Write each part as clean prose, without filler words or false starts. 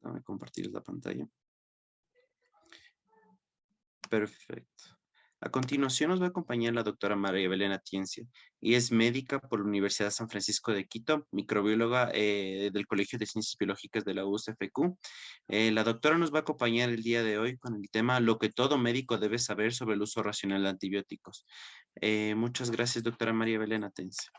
Déjame compartir la pantalla. Perfecto. A continuación nos va a acompañar la doctora María Belén Atienza y es médica por la Universidad San Francisco de Quito, microbióloga del Colegio de Ciencias Biológicas de la USFQ. La doctora nos va a acompañar el día de hoy con el tema lo que todo médico debe saber sobre el uso racional de antibióticos. Muchas gracias, doctora María Belén Atienza.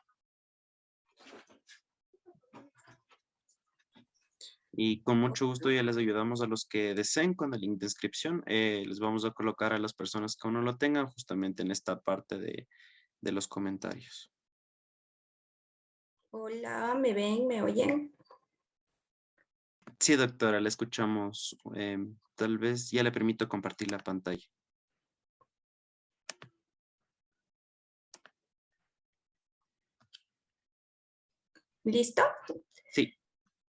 Y con mucho gusto ya les ayudamos a los que deseen con el link de inscripción. Les vamos a colocar a las personas que aún no lo tengan justamente en esta parte de los comentarios. Hola, ¿me ven? ¿Me oyen? Sí, doctora, la escuchamos. Tal vez ya le permito compartir la pantalla. ¿Listo? Sí,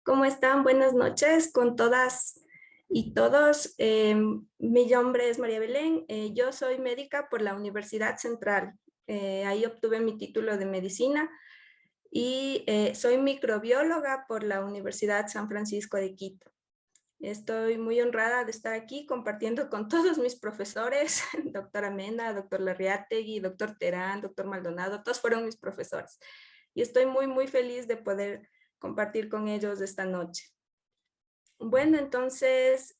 ¿Cómo están? Buenas noches con todas y todos. Mi nombre es María Belén. Yo soy médica por la Universidad Central. Ahí obtuve mi título de medicina y soy microbióloga por la Universidad San Francisco de Quito. Estoy muy honrada de estar aquí compartiendo con todos mis profesores, doctora Mena, doctor Larriategui, doctor Terán, doctor Maldonado, todos fueron mis profesores. Y estoy muy feliz de poder compartir con ellos esta noche. Bueno, entonces,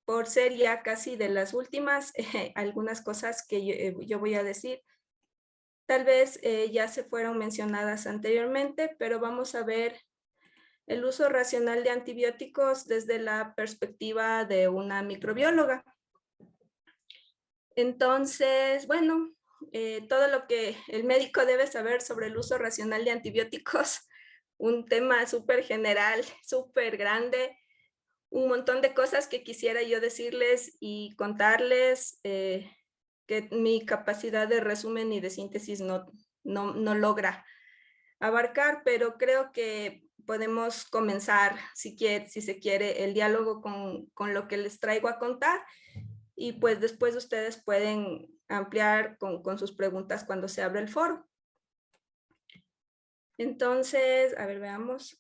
por ser ya casi de las últimas, algunas cosas que yo voy a decir, tal vez ya se fueron mencionadas anteriormente, pero vamos a ver el uso racional de antibióticos desde la perspectiva de una microbióloga. Entonces, bueno, todo lo que el médico debe saber sobre el uso racional de antibióticos, un tema súper general, súper grande, un montón de cosas que quisiera yo decirles y contarles, que mi capacidad de resumen y de síntesis no logra abarcar, pero creo que podemos comenzar, si se quiere, el diálogo con lo que les traigo a contar y pues después ustedes pueden ampliar con sus preguntas cuando se abra el foro. Entonces, a ver, veamos.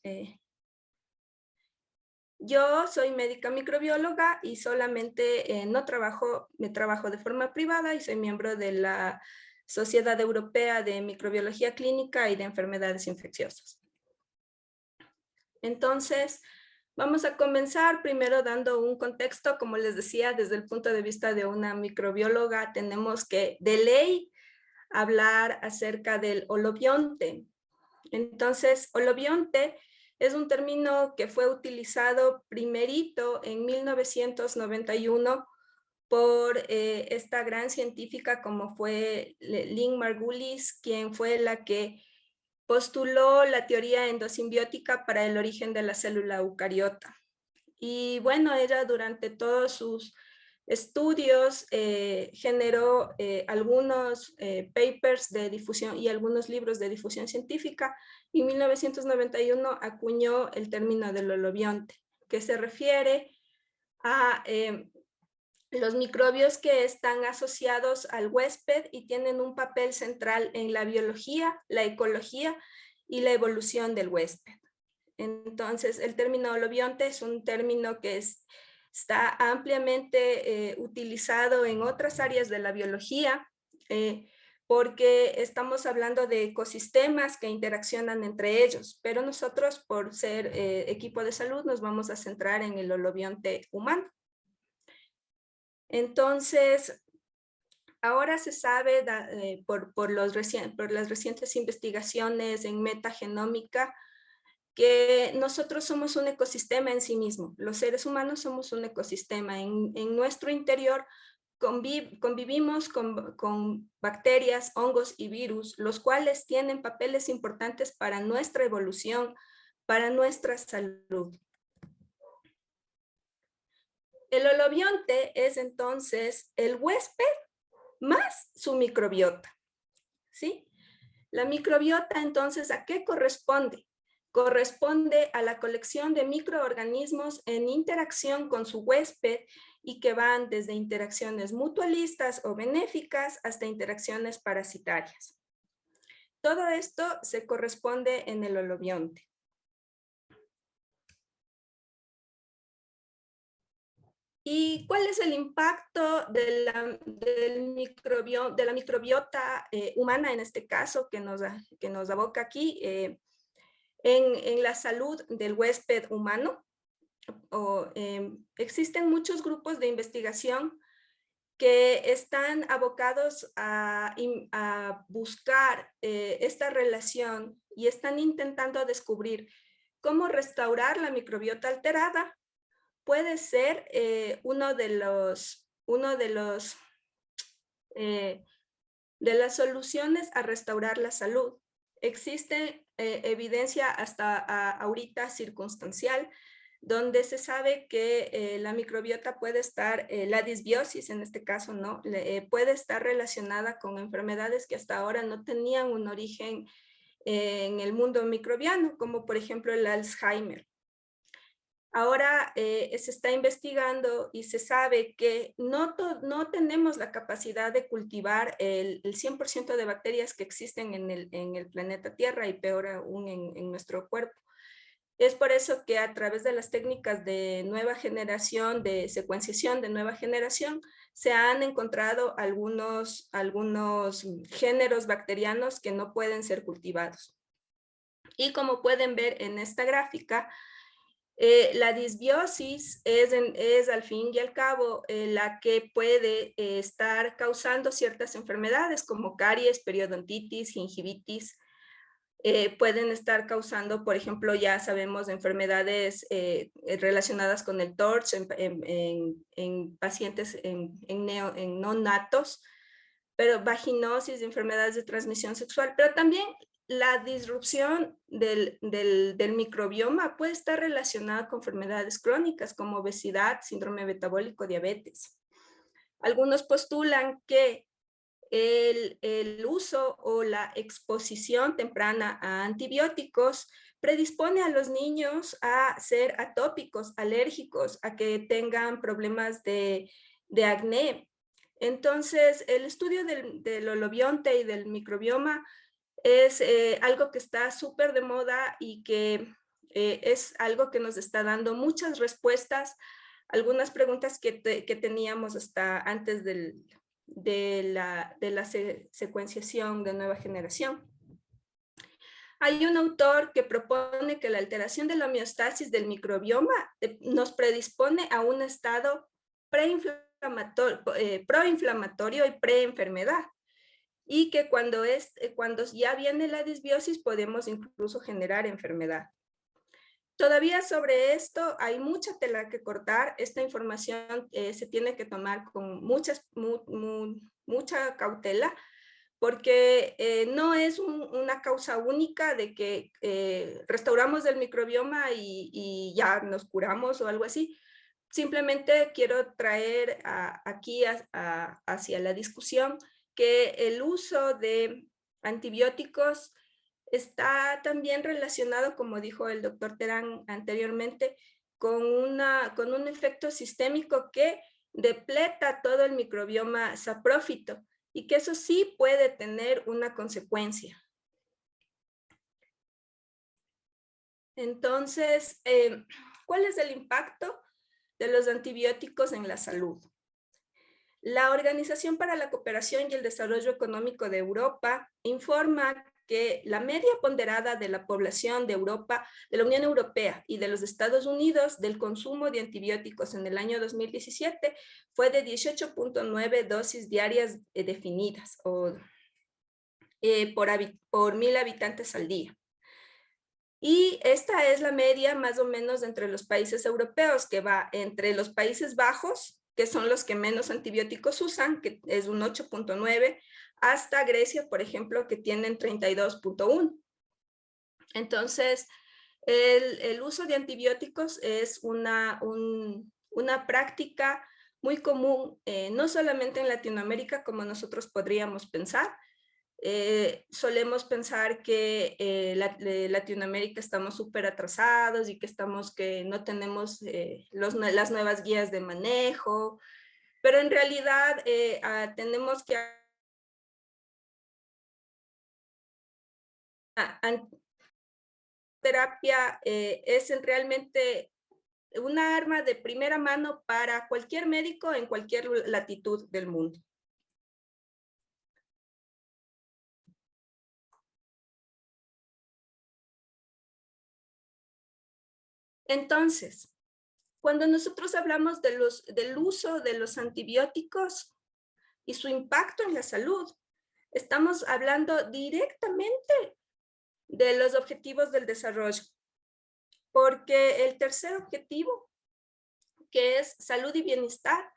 Yo soy médica microbióloga y solamente me trabajo de forma privada y soy miembro de la Sociedad Europea de Microbiología Clínica y de Enfermedades Infecciosas. Entonces, vamos a comenzar primero dando un contexto, como les decía, desde el punto de vista de una microbióloga, tenemos que de ley hablar acerca del holobionte. Entonces, holobionte es un término que fue utilizado primerito en 1991 por esta gran científica como fue Lynn Margulis, quien fue la que postuló la teoría endosimbiótica para el origen de la célula eucariota. Y bueno, ella durante todos sus estudios generó algunos papers de difusión y algunos libros de difusión científica. Y en 1991 acuñó el término del holobionte, que se refiere a los microbios que están asociados al huésped y tienen un papel central en la biología, la ecología y la evolución del huésped. Entonces, el término holobionte es un término que está ampliamente utilizado en otras áreas de la biología, porque estamos hablando de ecosistemas que interaccionan entre ellos, pero nosotros, por ser equipo de salud, nos vamos a centrar en el holobionte humano. Entonces, ahora se sabe por las recientes investigaciones en metagenómica que nosotros somos un ecosistema en sí mismo. Los seres humanos somos un ecosistema. En nuestro interior convivimos con bacterias, hongos y virus, los cuales tienen papeles importantes para nuestra evolución, para nuestra salud. El holobionte es entonces el huésped más su microbiota, ¿sí? La microbiota, entonces, ¿a qué corresponde? Corresponde a la colección de microorganismos en interacción con su huésped y que van desde interacciones mutualistas o benéficas hasta interacciones parasitarias. Todo esto se corresponde en el holobionte. ¿Y cuál es el impacto de la microbiota humana, en este caso, que nos aboca aquí, en la salud del huésped humano? Existen muchos grupos de investigación que están abocados a buscar esta relación y están intentando descubrir cómo restaurar la microbiota alterada. Puede ser eh, de las soluciones a restaurar la salud. Existe evidencia hasta ahorita circunstancial, donde se sabe que la microbiota puede estar, la disbiosis en este caso, ¿no? Puede estar relacionada con enfermedades que hasta ahora no tenían un origen en el mundo microbiano, como por ejemplo el Alzheimer. Ahora se está investigando y se sabe que no tenemos la capacidad de cultivar el 100% de bacterias que existen en el planeta Tierra y peor aún en nuestro cuerpo. Es por eso que a través de las técnicas de nueva generación, de secuenciación de nueva generación, se han encontrado algunos géneros bacterianos que no pueden ser cultivados. Y como pueden ver en esta gráfica, la disbiosis es al fin y al cabo la que puede estar causando ciertas enfermedades como caries, periodontitis, gingivitis. Pueden estar causando, por ejemplo, ya sabemos, enfermedades relacionadas con el TORCH en pacientes en neonatos, pero vaginosis, enfermedades de transmisión sexual, pero también la disrupción del microbioma puede estar relacionada con enfermedades crónicas como obesidad, síndrome metabólico, diabetes. Algunos postulan que el uso o la exposición temprana a antibióticos predispone a los niños a ser atópicos, alérgicos, a que tengan problemas de acné. Entonces, el estudio del holobionte y del microbioma es algo que está súper de moda y que es algo que nos está dando muchas respuestas, algunas preguntas que teníamos hasta antes de la secuenciación de nueva generación. Hay un autor que propone que la alteración de la homeostasis del microbioma nos predispone a un estado proinflamatorio y preenfermedad, y que cuando ya viene la disbiosis podemos incluso generar enfermedad. Todavía sobre esto hay mucha tela que cortar. Esta información se tiene que tomar con mucha cautela, porque no es una causa única de que restauramos el microbioma y ya nos curamos o algo así. Simplemente quiero traer aquí hacia la discusión que el uso de antibióticos está también relacionado, como dijo el doctor Terán anteriormente, con un efecto sistémico que depleta todo el microbioma saprófito y que eso sí puede tener una consecuencia. Entonces, ¿cuál es el impacto de los antibióticos en la salud? La Organización para la Cooperación y el Desarrollo Económico de Europa informa que la media ponderada de la población de Europa, de la Unión Europea y de los Estados Unidos del consumo de antibióticos en el año 2017 fue de 18.9 dosis diarias definidas por 1.000 habitantes al día. Y esta es la media más o menos entre los países europeos, que va entre los Países Bajos, que son los que menos antibióticos usan, que es un 8.9, hasta Grecia, por ejemplo, que tienen 32.1. Entonces, el uso de antibióticos es una práctica muy común, no solamente en Latinoamérica, como nosotros podríamos pensar. Solemos pensar que Latinoamérica estamos súper atrasados y que no tenemos las nuevas guías de manejo, pero en realidad tenemos que terapia es realmente una arma de primera mano para cualquier médico en cualquier latitud del mundo. Entonces, cuando nosotros hablamos del uso de los antibióticos y su impacto en la salud, estamos hablando directamente de los objetivos del desarrollo, porque el tercer objetivo, que es salud y bienestar,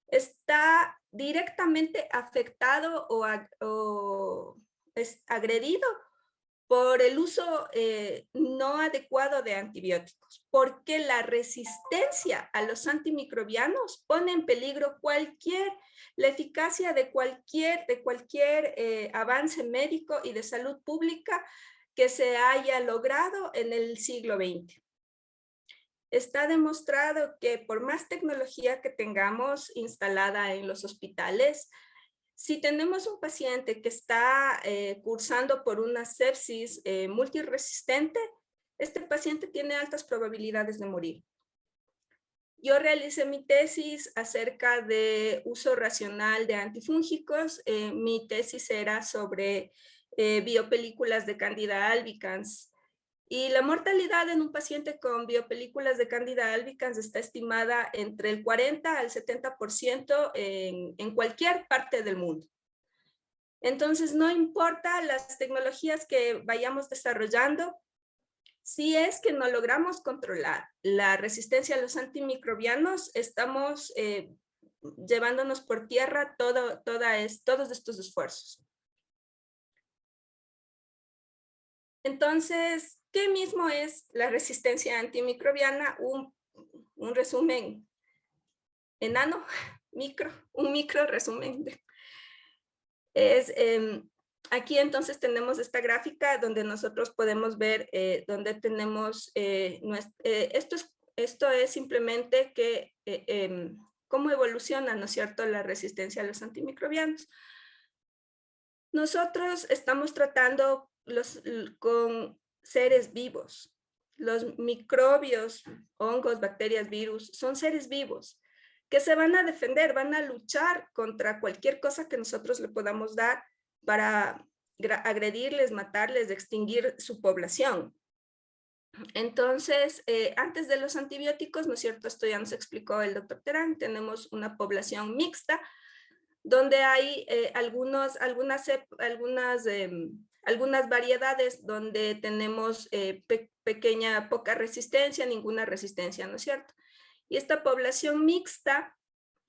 está directamente afectado o es agredido por el uso no adecuado de antibióticos, porque la resistencia a los antimicrobianos pone en peligro la eficacia de cualquier avance médico y de salud pública que se haya logrado en el siglo XX. Está demostrado que por más tecnología que tengamos instalada en los hospitales, si tenemos un paciente que está cursando por una sepsis multiresistente, este paciente tiene altas probabilidades de morir. Yo realicé mi tesis acerca de uso racional de antifúngicos. Mi tesis era sobre biopelículas de Candida albicans. Y la mortalidad en un paciente con biopelículas de Candida albicans está estimada entre el 40 al 70% en cualquier parte del mundo. Entonces, no importa las tecnologías que vayamos desarrollando, si es que no logramos controlar la resistencia a los antimicrobianos, estamos llevándonos por tierra todos estos esfuerzos. Entonces, ¿qué mismo es la resistencia antimicrobiana? Un resumen enano, un micro resumen. Aquí entonces tenemos esta gráfica donde nosotros podemos ver donde tenemos, esto es simplemente que cómo evoluciona, ¿no es cierto?, la resistencia a los antimicrobianos. Nosotros estamos tratando con seres vivos. Los microbios, hongos, bacterias, virus, son seres vivos que se van a defender, van a luchar contra cualquier cosa que nosotros le podamos dar para agredirles, matarles, extinguir su población. Entonces, antes de los antibióticos, ¿no es cierto?, esto ya nos explicó el doctor Terán, tenemos una población mixta, donde hay algunas variedades donde tenemos poca resistencia, ninguna resistencia, ¿no es cierto? Y esta población mixta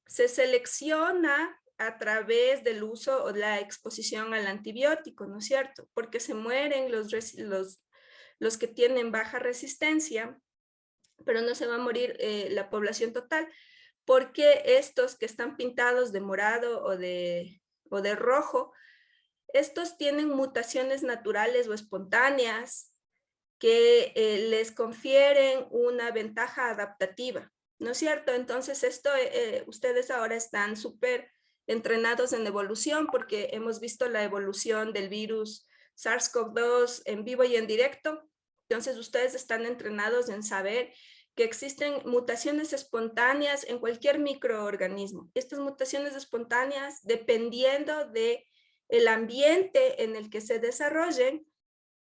se selecciona a través del uso o la exposición al antibiótico, ¿no es cierto? Porque se mueren los que tienen baja resistencia, pero no se va a morir la población total, porque estos que están pintados de morado o de rojo, estos tienen mutaciones naturales o espontáneas que les confieren una ventaja adaptativa, ¿no es cierto? Entonces ustedes ahora están súper entrenados en evolución porque hemos visto la evolución del virus SARS-CoV-2 en vivo y en directo. Entonces ustedes están entrenados en saber que existen mutaciones espontáneas en cualquier microorganismo. Estas mutaciones espontáneas, dependiendo del ambiente en el que se desarrollen,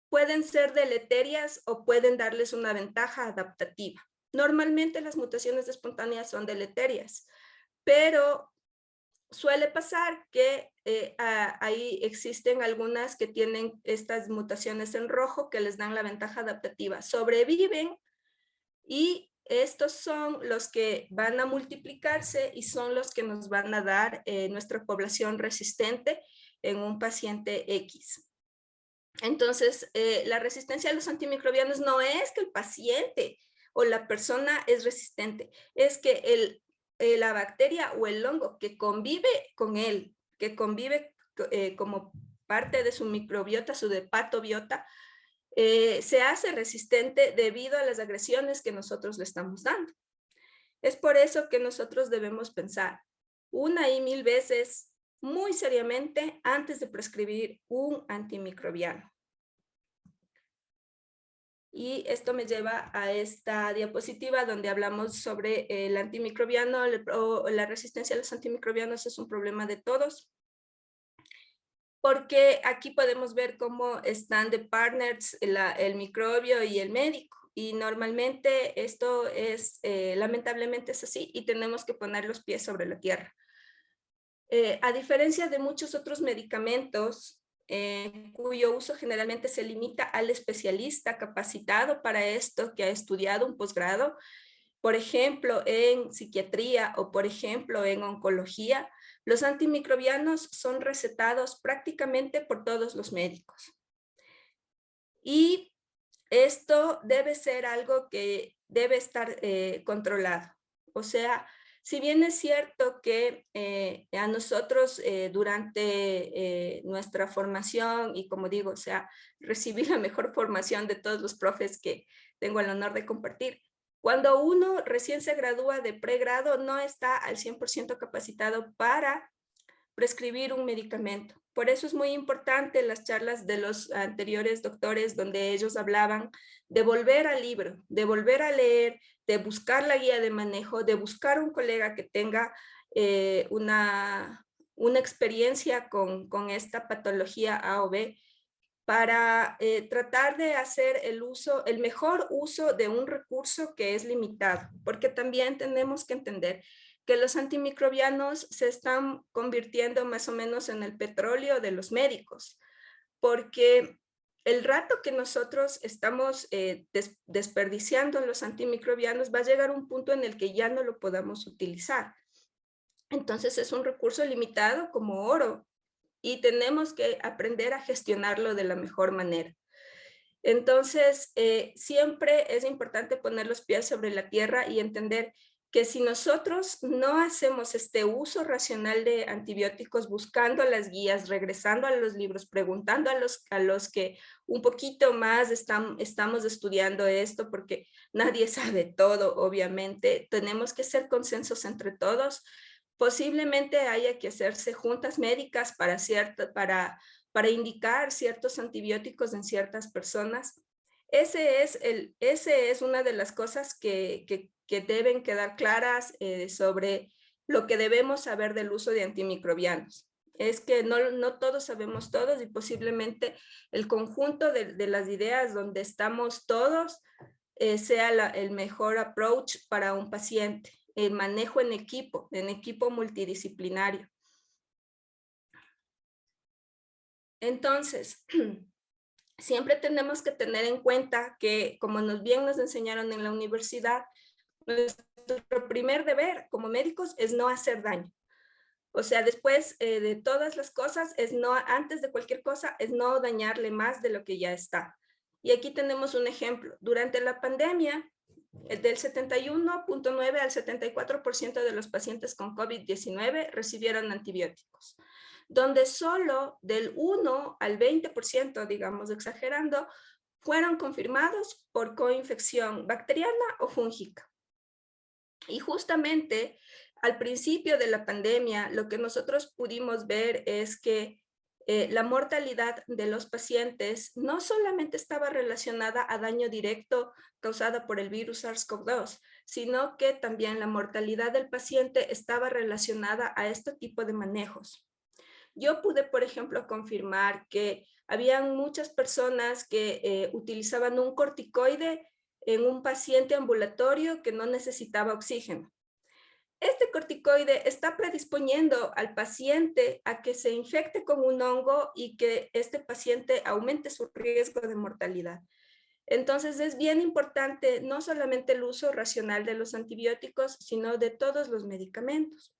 pueden ser deleterias o pueden darles una ventaja adaptativa. Normalmente las mutaciones espontáneas son deleterias, pero suele pasar que ahí existen algunas que tienen estas mutaciones en rojo que les dan la ventaja adaptativa. Sobreviven y estos son los que van a multiplicarse y son los que nos van a dar nuestra población resistente en un paciente X. Entonces, la resistencia a los antimicrobianos no es que el paciente o la persona es resistente, es que la bacteria o el hongo que convive con él, que convive como parte de su microbiota, su hepatobiota, se hace resistente debido a las agresiones que nosotros le estamos dando. Es por eso que nosotros debemos pensar una y mil veces muy seriamente antes de prescribir un antimicrobiano. Y esto me lleva a esta diapositiva donde hablamos sobre el antimicrobiano o la resistencia a los antimicrobianos es un problema de todos. Porque aquí podemos ver cómo están de partners el microbio y el médico. Y normalmente esto es, lamentablemente es así y tenemos que poner los pies sobre la tierra. A diferencia de muchos otros medicamentos, cuyo uso generalmente se limita al especialista capacitado para esto, que ha estudiado un posgrado, por ejemplo, en psiquiatría o por ejemplo en oncología, los antimicrobianos son recetados prácticamente por todos los médicos. Y esto debe ser algo que debe estar controlado. O sea, si bien es cierto que a nosotros durante nuestra formación, y como digo, o sea, recibí la mejor formación de todos los profes que tengo el honor de compartir, cuando uno recién se gradúa de pregrado, no está al 100% capacitado para prescribir un medicamento. Por eso es muy importante las charlas de los anteriores doctores donde ellos hablaban de volver al libro, de volver a leer, de buscar la guía de manejo, de buscar un colega que tenga una experiencia con esta patología A o B para tratar de hacer el mejor uso de un recurso que es limitado, porque también tenemos que entender que los antimicrobianos se están convirtiendo más o menos en el petróleo de los médicos, porque el rato que nosotros estamos desperdiciando los antimicrobianos va a llegar un punto en el que ya no lo podamos utilizar. Entonces es un recurso limitado como oro y tenemos que aprender a gestionarlo de la mejor manera. Entonces, siempre es importante poner los pies sobre la tierra y entender que si nosotros no hacemos este uso racional de antibióticos, buscando las guías, regresando a los libros, preguntando a los que un poquito más estamos estudiando esto, porque nadie sabe todo, obviamente, tenemos que hacer consensos entre todos. Posiblemente haya que hacerse juntas médicas para indicar ciertos antibióticos en ciertas personas. Ese es una de las cosas que deben quedar claras sobre lo que debemos saber del uso de antimicrobianos. Es que no todos sabemos todos y posiblemente el conjunto de las ideas donde estamos todos sea el mejor approach para un paciente. El manejo en equipo multidisciplinario. Entonces, siempre tenemos que tener en cuenta que, como bien nos enseñaron en la universidad, nuestro primer deber como médicos es no hacer daño. O sea, después de todas las cosas, antes de cualquier cosa, es no dañarle más de lo que ya está. Y aquí tenemos un ejemplo. Durante la pandemia, del 71.9 al 74% de los pacientes con COVID-19 recibieron antibióticos, donde solo del 1 al 20%, digamos exagerando, fueron confirmados por coinfección bacteriana o fúngica. Y justamente al principio de la pandemia, lo que nosotros pudimos ver es que la mortalidad de los pacientes no solamente estaba relacionada a daño directo causado por el virus SARS-CoV-2, sino que también la mortalidad del paciente estaba relacionada a este tipo de manejos. Yo pude, por ejemplo, confirmar que habían muchas personas que utilizaban un corticoide en un paciente ambulatorio que no necesitaba oxígeno. Este corticoide está predisponiendo al paciente a que se infecte con un hongo y que este paciente aumente su riesgo de mortalidad. Entonces es bien importante no solamente el uso racional de los antibióticos, sino de todos los medicamentos.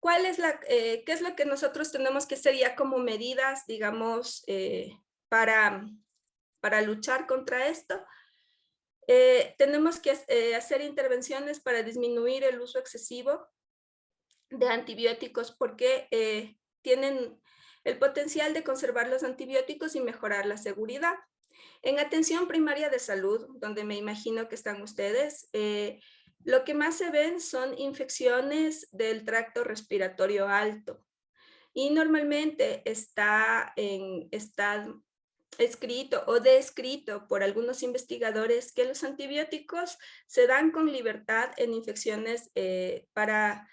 ¿Qué es lo que nosotros tenemos que hacer ya como medidas, digamos, para luchar contra esto? Tenemos que hacer intervenciones para disminuir el uso excesivo de antibióticos porque tienen el potencial de conservar los antibióticos y mejorar la seguridad. En atención primaria de salud, donde me imagino que están ustedes, lo que más se ven son infecciones del tracto respiratorio alto. Y normalmente está escrito o descrito por algunos investigadores que los antibióticos se dan con libertad en infecciones para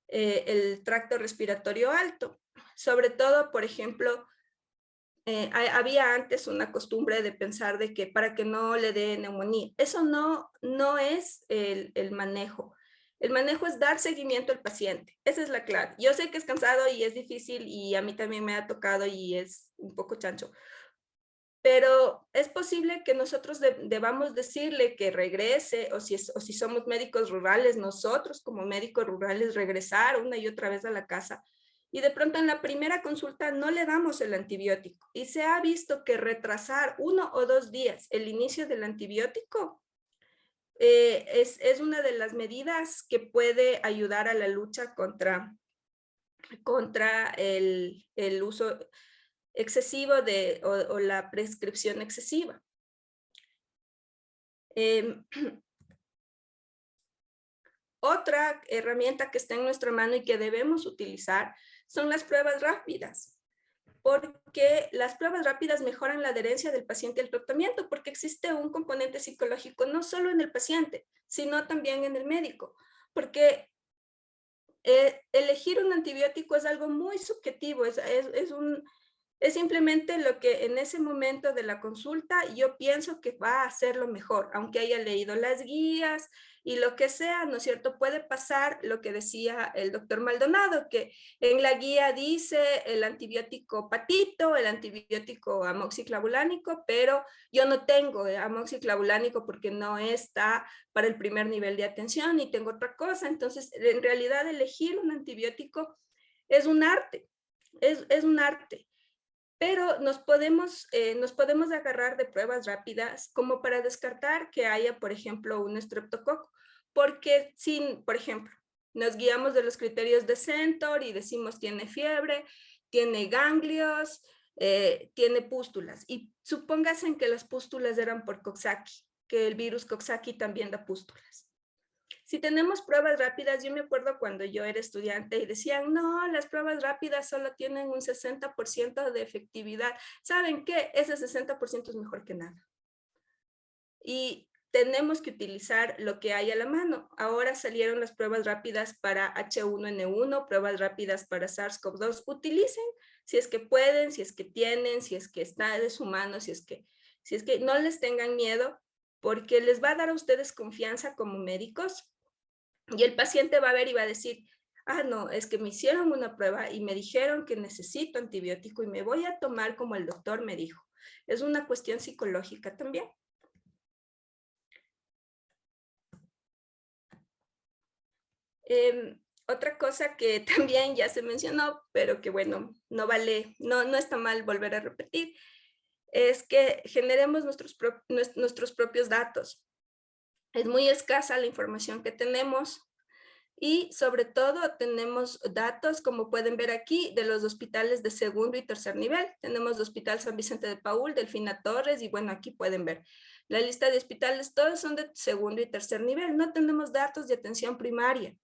el tracto respiratorio alto. Sobre todo, por ejemplo, había antes una costumbre de pensar de que para que no le dé neumonía. Eso no es el manejo. El manejo es dar seguimiento al paciente. Esa es la clave. Yo sé que es cansado y es difícil y a mí también me ha tocado y es un poco chancho. Pero es posible que nosotros debamos decirle que regrese, o si somos médicos rurales, nosotros como médicos rurales regresar una y otra vez a la casa. Y de pronto en la primera consulta no le damos el antibiótico. Y se ha visto que retrasar 1 o 2 días el inicio del antibiótico es una de las medidas que puede ayudar a la lucha contra el uso excesivo o la prescripción excesiva. Otra herramienta que está en nuestra mano y que debemos utilizar son las pruebas rápidas, porque las pruebas rápidas mejoran la adherencia del paciente al tratamiento, porque existe un componente psicológico no solo en el paciente, sino también en el médico, porque elegir un antibiótico es algo muy subjetivo, es simplemente lo que en ese momento de la consulta yo pienso que va a ser lo mejor, aunque haya leído las guías y lo que sea, ¿no es cierto? Puede pasar lo que decía el doctor Maldonado, que en la guía dice el antibiótico patito, el antibiótico amoxiclavulánico, pero yo no tengo amoxiclavulánico porque no está para el primer nivel de atención y tengo otra cosa. Entonces, en realidad elegir un antibiótico es un arte, es un arte. Pero nos podemos agarrar de pruebas rápidas como para descartar que haya, por ejemplo, un estreptococo. Porque por ejemplo, nos guiamos de los criterios de Centor y decimos tiene fiebre, tiene ganglios, tiene pústulas. Y supóngase que las pústulas eran por Coxsackie, que el virus Coxsackie también da pústulas. Si tenemos pruebas rápidas, yo me acuerdo cuando yo era estudiante y decían, no, las pruebas rápidas solo tienen un 60% de efectividad. ¿Saben qué? Ese 60% es mejor que nada. Y tenemos que utilizar lo que hay a la mano. Ahora salieron las pruebas rápidas para H1N1, pruebas rápidas para SARS-CoV-2. Utilicen si es que pueden, si es que tienen, si es que está de su mano, si es que no les tengan miedo, porque les va a dar a ustedes confianza como médicos. Y el paciente va a ver y va a decir, ah, no, es que me hicieron una prueba y me dijeron que necesito antibiótico y me voy a tomar como el doctor me dijo. Es una cuestión psicológica también. Otra cosa que también ya se mencionó, pero que bueno, no está mal volver a repetir, es que generemos nuestros propios datos. Es muy escasa la información que tenemos. Y sobre todo tenemos datos, como pueden ver aquí, de los hospitales de segundo y tercer nivel. Tenemos el Hospital San Vicente de Paúl, Delfina Torres, y bueno, aquí pueden ver la lista de hospitales, todos son de segundo y tercer nivel. No tenemos datos de atención primaria.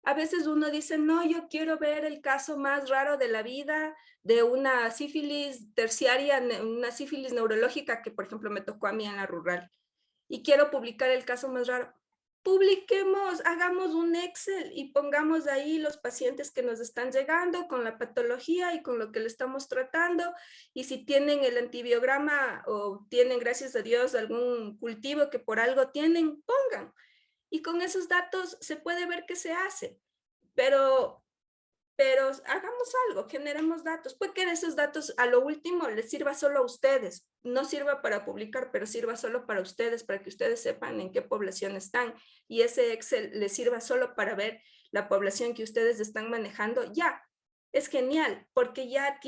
A veces uno dice, no, yo quiero ver el caso más raro de la vida de una sífilis terciaria, una sífilis neurológica que, por ejemplo, me tocó a mí en la rural. Y quiero publicar el caso más raro. Publiquemos, hagamos un Excel y pongamos ahí los pacientes que nos están llegando con la patología y con lo que le estamos tratando. Y si tienen el antibiograma o tienen, gracias a Dios, algún cultivo que por algo tienen, pongan. Y con esos datos se puede ver qué se hace. Pero hagamos algo, generemos datos. Puede que esos datos a lo último les sirva solo a ustedes, no sirva para publicar, pero sirva solo para ustedes, para que ustedes sepan en qué población están y ese Excel les sirva solo para ver la población que ustedes están manejando. Ya, es genial, porque ya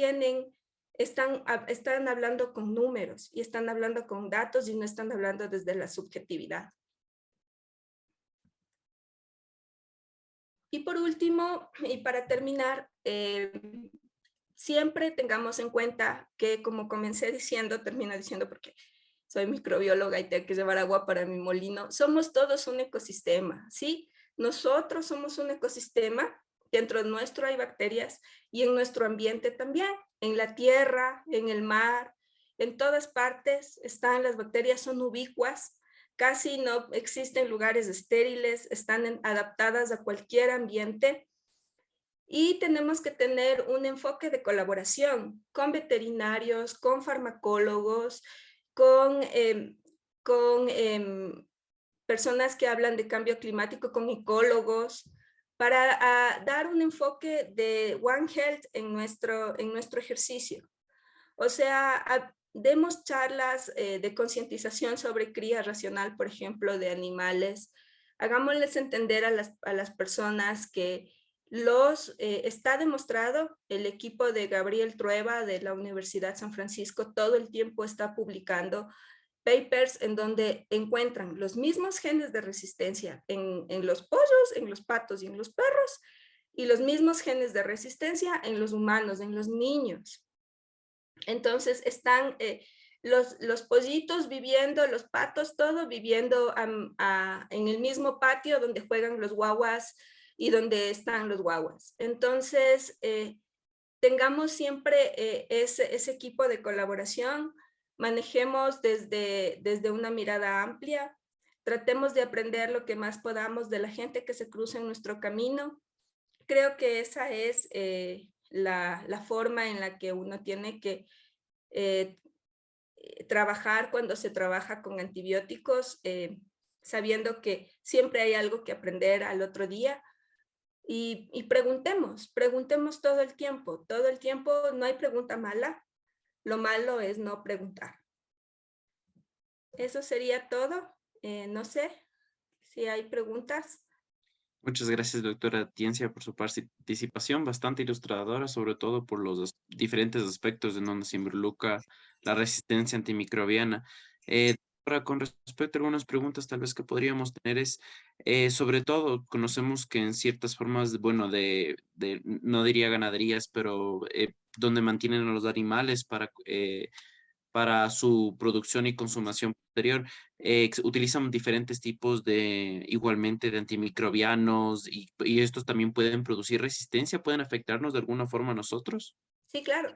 están hablando con números y están hablando con datos y no están hablando desde la subjetividad. Y por último, y para terminar, siempre tengamos en cuenta que, como comencé diciendo, termino diciendo porque soy microbióloga y tengo que llevar agua para mi molino, somos todos un ecosistema, ¿sí? Nosotros somos un ecosistema dentro nuestro hay bacterias y en nuestro ambiente también, en la tierra, en el mar, en todas partes están las bacterias, son ubicuas, casi no existen lugares estériles, están adaptadas a cualquier ambiente y tenemos que tener un enfoque de colaboración con veterinarios, con farmacólogos, con, con personas que hablan de cambio climático, con ecólogos, para dar un enfoque de One Health en nuestro ejercicio. O sea, demos charlas de concientización sobre cría racional, por ejemplo, de animales. Hagámosles entender a las personas que está demostrado, el equipo de Gabriel Trueba de la Universidad San Francisco todo el tiempo está publicando papers en donde encuentran los mismos genes de resistencia en los pollos, en los patos y en los perros, y los mismos genes de resistencia en los humanos, en los niños. Entonces están los pollitos viviendo, los patos, todo viviendo en el mismo patio donde juegan los guaguas y donde están los guaguas. Entonces, tengamos siempre ese equipo de colaboración, manejemos desde una mirada amplia, tratemos de aprender lo que más podamos de la gente que se cruza en nuestro camino. Creo que esa es la forma en la que uno tiene que eh, trabajar cuando se trabaja con antibióticos, sabiendo que siempre hay algo que aprender al otro día. Y preguntemos todo el tiempo no hay pregunta mala, lo malo es no preguntar. Eso sería todo, no sé si hay preguntas. Muchas gracias, doctora Tiencia, por su participación bastante ilustradora, sobre todo por los diferentes aspectos en donde se involucra la resistencia antimicrobiana. Ahora, con respecto a algunas preguntas tal vez que podríamos tener es, sobre todo, conocemos que en ciertas formas, bueno, no diría ganaderías, pero donde mantienen a los animales para su producción y consumación posterior. Utilizan diferentes tipos igualmente, de antimicrobianos y estos también pueden producir resistencia, pueden afectarnos de alguna forma a nosotros. Sí, claro,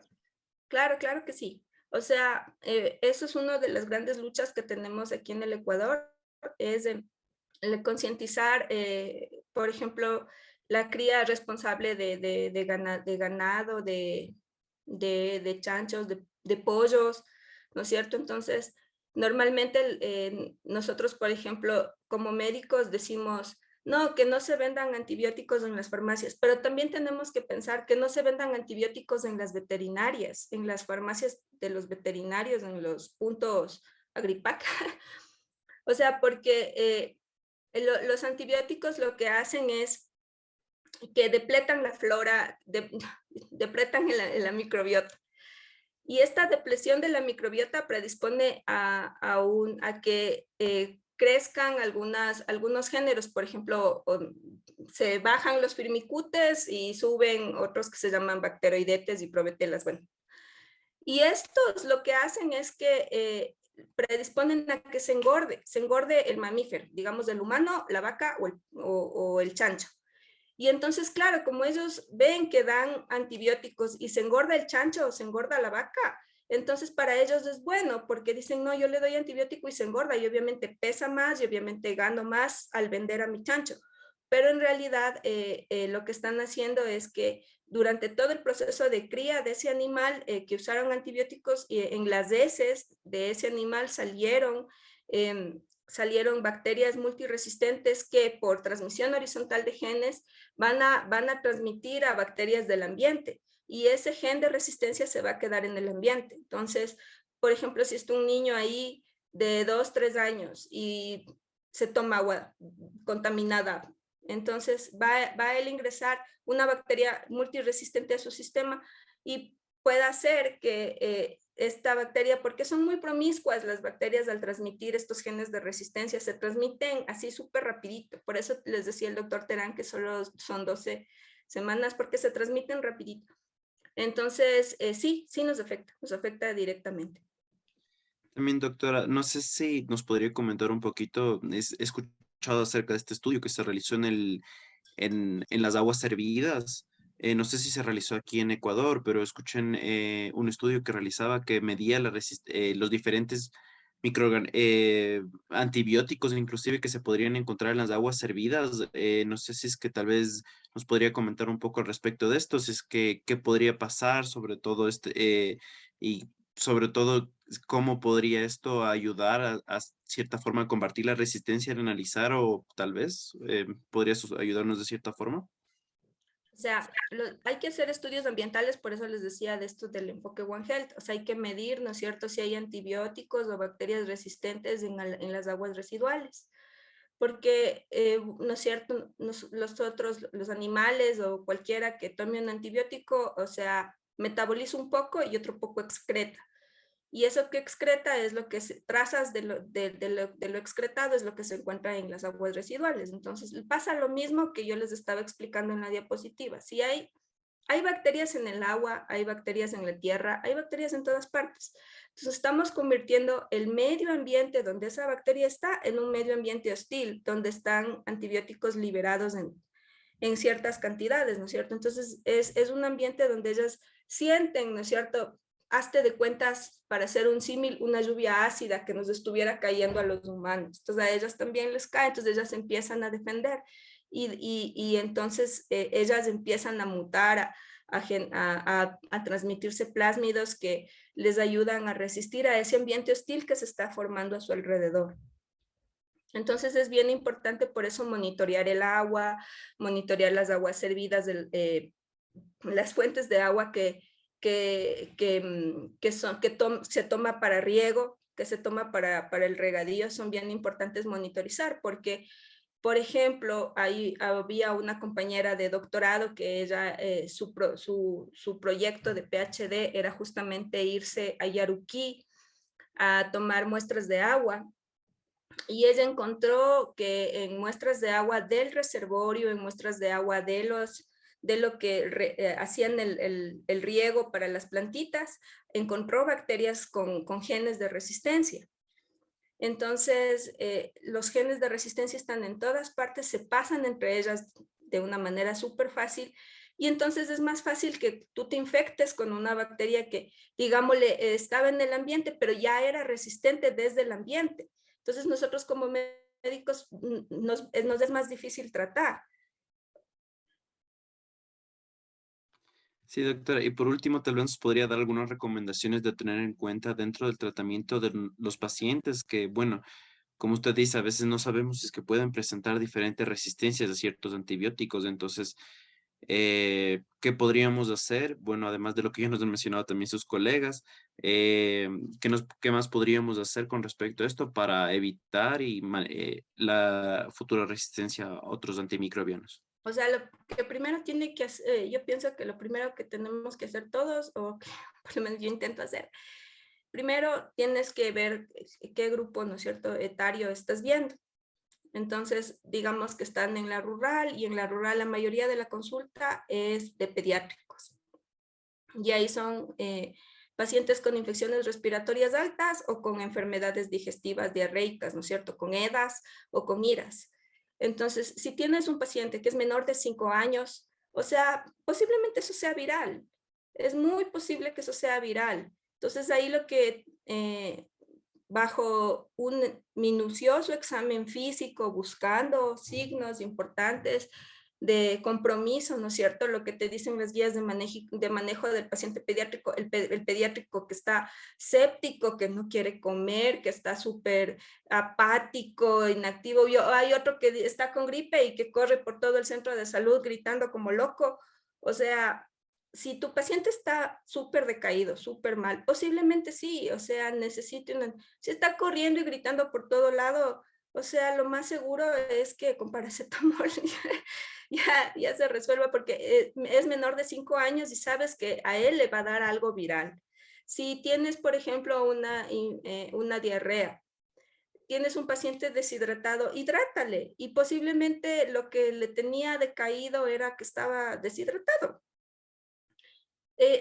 claro que sí. O sea, eso es una de las grandes luchas que tenemos aquí en el Ecuador, es el concientizar, por ejemplo, la cría responsable de ganado, de chanchos, de pollos, ¿no es cierto? Entonces, normalmente nosotros, por ejemplo, como médicos decimos, no, que no se vendan antibióticos en las farmacias, pero también tenemos que pensar que no se vendan antibióticos en las veterinarias, en las farmacias de los veterinarios, en los puntos agripac. O sea, porque los antibióticos lo que hacen es que depletan la flora, depletan la microbiota. Y esta depresión de la microbiota predispone a que crezcan algunos géneros, por ejemplo, se bajan los firmicutes y suben otros que se llaman bacteroidetes y probetelas. Bueno, y estos lo que hacen es que predisponen a que se engorde el mamífero, digamos el humano, la vaca o el chancho. Y entonces, claro, como ellos ven que dan antibióticos y se engorda el chancho o se engorda la vaca, entonces para ellos es bueno porque dicen, no, yo le doy antibiótico y se engorda y obviamente pesa más y obviamente gano más al vender a mi chancho. Pero en realidad lo que están haciendo es que durante todo el proceso de cría de ese animal que usaron antibióticos, en las heces de ese animal salieron bacterias multiresistentes que por transmisión horizontal de genes van a transmitir a bacterias del ambiente y ese gen de resistencia se va a quedar en el ambiente. Entonces, por ejemplo, si está un niño ahí de 2, 3 años y se toma agua contaminada, entonces va a él ingresar una bacteria multiresistente a su sistema y puede hacer que esta bacteria, porque son muy promiscuas las bacterias al transmitir estos genes de resistencia, se transmiten así súper rapidito. Por eso les decía el doctor Terán que solo son 12 semanas, porque se transmiten rapidito. Entonces, sí nos afecta directamente. También, doctora, no sé si nos podría comentar un poquito, he escuchado acerca de este estudio que se realizó en las aguas servidas. No sé si se realizó aquí en Ecuador, pero escuché en, un estudio que realizaba que medía los diferentes antibióticos inclusive que se podrían encontrar en las aguas servidas. No sé si es que tal vez nos podría comentar un poco al respecto de esto, si es que qué podría pasar sobre todo y sobre todo cómo podría esto ayudar a cierta forma a combatir la resistencia al analizar o tal vez podría ayudarnos de cierta forma. O sea, hay que hacer estudios ambientales, por eso les decía de esto del enfoque One Health. O sea, hay que medir, ¿no es cierto?, si hay antibióticos o bacterias resistentes en las aguas residuales. Porque, ¿no es cierto?, los animales o cualquiera que tome un antibiótico, o sea, metaboliza un poco y otro poco excreta. Y eso que excreta es lo que trazas de lo excretado es lo que se encuentra en las aguas residuales. Entonces pasa lo mismo que yo les estaba explicando en la diapositiva. Si hay bacterias en el agua, hay bacterias en la tierra, hay bacterias en todas partes. Entonces estamos convirtiendo el medio ambiente donde esa bacteria está en un medio ambiente hostil, donde están antibióticos liberados en ciertas cantidades, ¿no es cierto? Entonces es un ambiente donde ellas sienten, ¿no es cierto? Hazte de cuentas, para hacer un símil, una lluvia ácida que nos estuviera cayendo a los humanos. Entonces a ellas también les cae, entonces ellas empiezan a defender y entonces ellas empiezan a mutar, a transmitirse plásmidos que les ayudan a resistir a ese ambiente hostil que se está formando a su alrededor. Entonces es bien importante por eso monitorear el agua, monitorear las aguas servidas, las fuentes de agua se toma para riego, que se toma para el regadío, son bien importantes monitorizar porque, por ejemplo, había una compañera de doctorado que ella, su proyecto de PhD era justamente irse a Yaruquí a tomar muestras de agua y ella encontró que en muestras de agua del reservorio, en muestras de agua de lo que hacían el riego para las plantitas, encontró bacterias con genes de resistencia. Entonces, los genes de resistencia están en todas partes, se pasan entre ellas de una manera súper fácil y entonces es más fácil que tú te infectes con una bacteria que, digámosle, estaba en el ambiente, pero ya era resistente desde el ambiente. Entonces, nosotros como médicos nos es más difícil tratar. Sí, doctora. Y por último, tal vez nos podría dar algunas recomendaciones de tener en cuenta dentro del tratamiento de los pacientes que, bueno, como usted dice, a veces no sabemos si es que pueden presentar diferentes resistencias a ciertos antibióticos. Entonces, ¿qué podríamos hacer? Bueno, además de lo que ya nos han mencionado también sus colegas, ¿qué más podríamos hacer con respecto a esto para evitar la futura resistencia a otros antimicrobianos? O sea, lo que primero tiene que hacer, yo pienso que lo primero que tenemos que hacer todos, o que por lo menos yo intento hacer, primero tienes que ver qué grupo, ¿no es cierto?, etario estás viendo. Entonces, digamos que están en la rural y en la rural la mayoría de la consulta es de pediátricos. Y ahí son pacientes con infecciones respiratorias altas o con enfermedades digestivas diarreicas, ¿no es cierto?, con EDAS o con IRAS. Entonces, si tienes un paciente que es menor de 5 años, o sea, posiblemente eso sea viral. Es muy posible que eso sea viral. Entonces, ahí lo que bajo un minucioso examen físico, buscando signos importantes de compromiso, ¿no es cierto? Lo que te dicen las guías de manejo del paciente pediátrico, el pediátrico que está séptico, que no quiere comer, que está súper apático, inactivo. Hay otro que está con gripe y que corre por todo el centro de salud gritando como loco. O sea, si tu paciente está súper decaído, súper mal, posiblemente sí, o sea, si está corriendo y gritando por todo lado, o sea, lo más seguro es que con paracetamol ya se resuelva porque es menor de 5 años y sabes que a él le va a dar algo viral. Si tienes, por ejemplo, una diarrea, tienes un paciente deshidratado, hidrátale y posiblemente lo que le tenía decaído era que estaba deshidratado.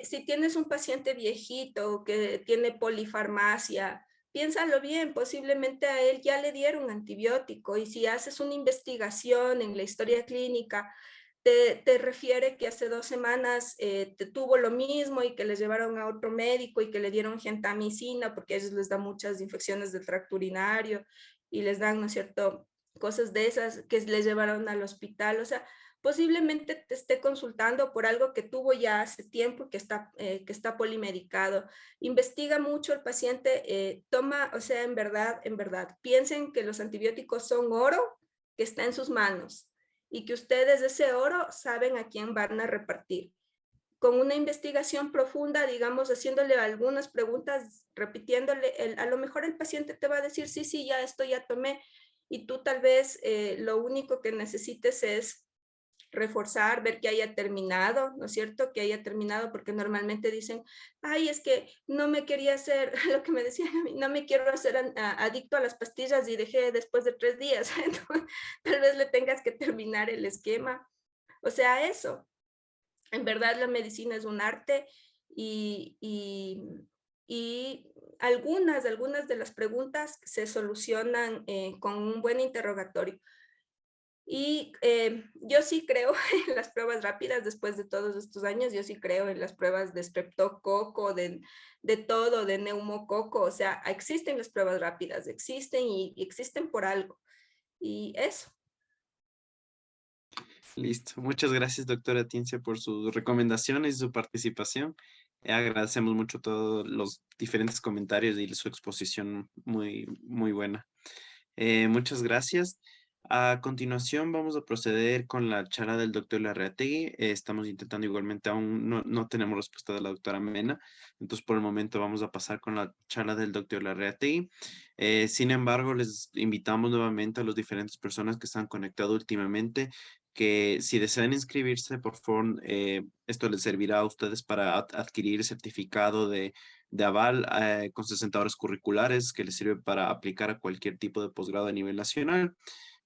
Si tienes un paciente viejito que tiene polifarmacia, piénsalo bien, posiblemente a él ya le dieron antibiótico y si haces una investigación en la historia clínica, te refiere que hace 2 semanas te tuvo lo mismo y que le llevaron a otro médico y que le dieron gentamicina porque a ellos les da muchas infecciones del tracto urinario y les dan, ¿no es cierto?, cosas de esas que les llevaron al hospital. O sea, posiblemente te esté consultando por algo que tuvo ya hace tiempo que está polimedicado. Investiga mucho el paciente, toma, o sea, en verdad, piensen que los antibióticos son oro que está en sus manos y que ustedes ese oro saben a quién van a repartir. Con una investigación profunda, digamos, haciéndole algunas preguntas, repitiéndole, a lo mejor el paciente te va a decir, sí, sí, ya esto ya tomé, y tú tal vez lo único que necesites es reforzar, ver que haya terminado, ¿no es cierto? Que haya terminado, porque normalmente dicen, ay, es que no me quería hacer, lo que me decían a mí, no me quiero hacer adicto a las pastillas y dejé después de 3 días. Entonces, tal vez le tengas que terminar el esquema. O sea, eso. En verdad la medicina es un arte y, y algunas de las preguntas se solucionan con un buen interrogatorio. Y yo sí creo en las pruebas rápidas después de todos estos años, yo sí creo en las pruebas de estreptococo, de todo, de neumococo, o sea, existen las pruebas rápidas, existen y existen por algo. Y eso. Listo. Muchas gracias, doctora Tincia, por sus recomendaciones y su participación. Agradecemos mucho todos los diferentes comentarios y su exposición muy, muy buena. Muchas gracias. A continuación vamos a proceder con la charla del doctor Larrategui. Estamos intentando igualmente, aún no tenemos respuesta de la doctora Mena, entonces por el momento vamos a pasar con la charla del doctor Larrategui. Sin embargo, les invitamos nuevamente a las diferentes personas que están conectadas últimamente que si desean inscribirse, por favor, esto les servirá a ustedes para adquirir certificado de aval con 60 horas curriculares que les sirve para aplicar a cualquier tipo de posgrado a nivel nacional.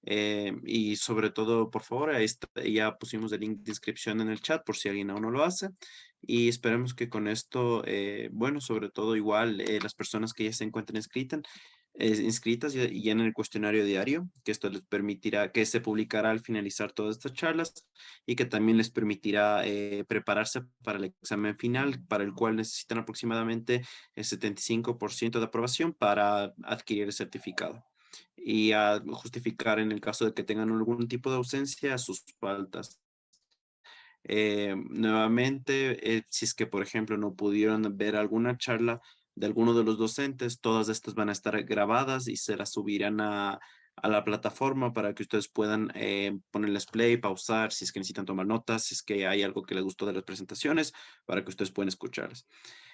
Y sobre todo, por favor, ahí ya pusimos el link de inscripción en el chat por si alguien aún no lo hace. Y esperemos que con esto, bueno, sobre todo igual las personas que ya se encuentren inscritas y llenen el cuestionario diario, que esto les permitirá, que se publicará al finalizar todas estas charlas y que también les permitirá prepararse para el examen final, para el cual necesitan aproximadamente el 75% de aprobación para adquirir el certificado y a justificar en el caso de que tengan algún tipo de ausencia sus faltas. Nuevamente, si es que, por ejemplo, no pudieron ver alguna charla de alguno de los docentes, todas estas van a estar grabadas y se las subirán a la plataforma para que ustedes puedan ponerles play, pausar, si es que necesitan tomar notas, si es que hay algo que les gustó de las presentaciones, para que ustedes puedan escucharlas.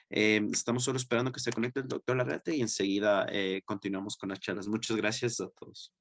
Estamos solo esperando que se conecte el doctor Larrete y enseguida continuamos con las charlas. Muchas gracias a todos.